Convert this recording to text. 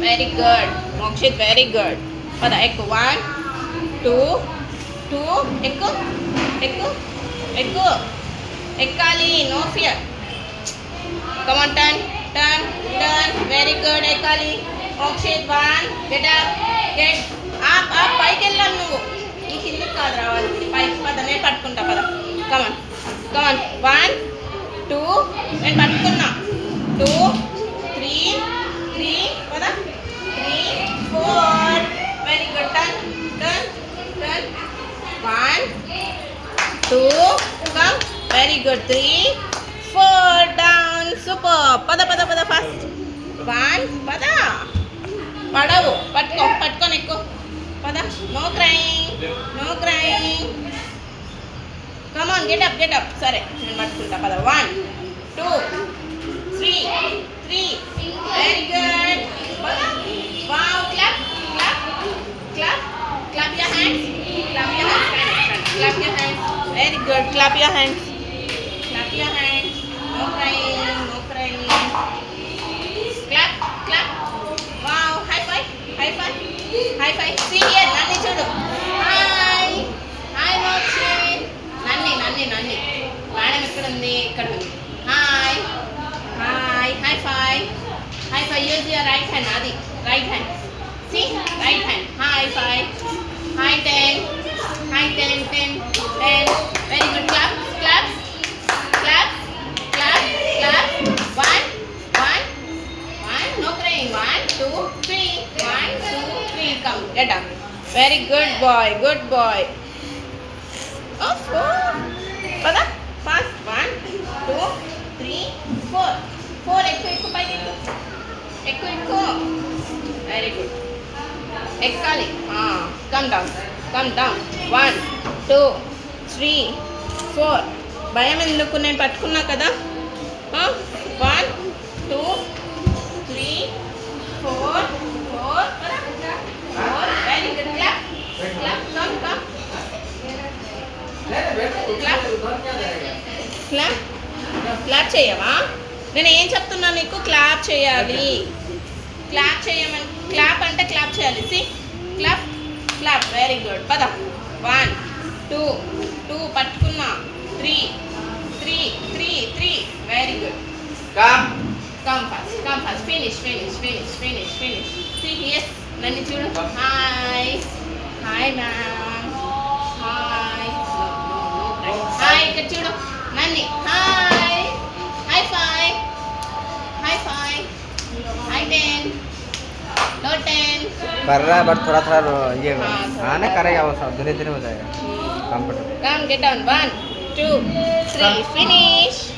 Very good. Mokshit, very good. Pada, ekku. 1, 2, 2. Ekku. Ekku. Ekku. Ekkali. No fear. Come on, turn. Turn. Turn. Very good, Ekkali. Mokshit, 1. Get up. Get up. Up. పైకి వెళ్ళాలి నువ్వు. ఈ కిందకి కాదు రావాలి. పైకి పద. నేను పట్టుకుంటా పద. Come on. Come on. 1, 2. నేను పట్టుకున్నా. 2, 3. 3. పద. 3, 4. Very good. Turn. Turn. Turn. 1, 2. Come. Very good. 3, 4. Down. Super. పద పద పద ఫాస్ట్. 1. పద. పడవు. పట్టుకొని ఎక్కువ. పద. No crying. No crying. Come on. Get up. సరే నేను పట్టుకుంటా పద. 1, 2, 3. 3. Very good. పద. Wow. Clap. Clap your hands. Clap your hands. Very good. Clap your hands. No crying. Clap. Wow. High five. See here. Nanni chudu. Hi. Mokshit. Nanni. Madam ekkada undi? Ikkada undi. Hi. High five. Use your right hand. Adi. Right hand. See? Right hand. High five. High 10. 10. Very good. Clap. 1. No crying. 1, 2, 3. 1, 2, 3. Come. Get up. Very good boy. Oh, 4. Pada. Fast. 1, 2, 3, 4. 4. Ekku paiki ekku. Very good. Ekkali. Come down. 1, 2, 3, 4. భయం ఎందుకు? నేను పట్టుకున్నా కదా. 1, 2, 3, 4. 4. Very good. Clap. Come. Clap చేయవా? నేను ఏం చెప్తున్నా నీకు? క్లాప్ చేయాలి. క్లాప్ చేయమని. క్లాప్ అంటే క్లాప్ చేయాలి. సి క్లాప్. Very good. పద. 1, 2 పట్టుకున్నా. 3. Very good. Come fast. Finish. See here. Nanni chudu. Hi ma'am. Hi. No. Hi ikkada chudu. Nanni. Hi. High five. High 10. Low 10. कर रहा है बट थोड़ा ये ना करेगा वो सब धीरे हो जाएगा comfortable. Come, get down. 1, 2, 3. Finish.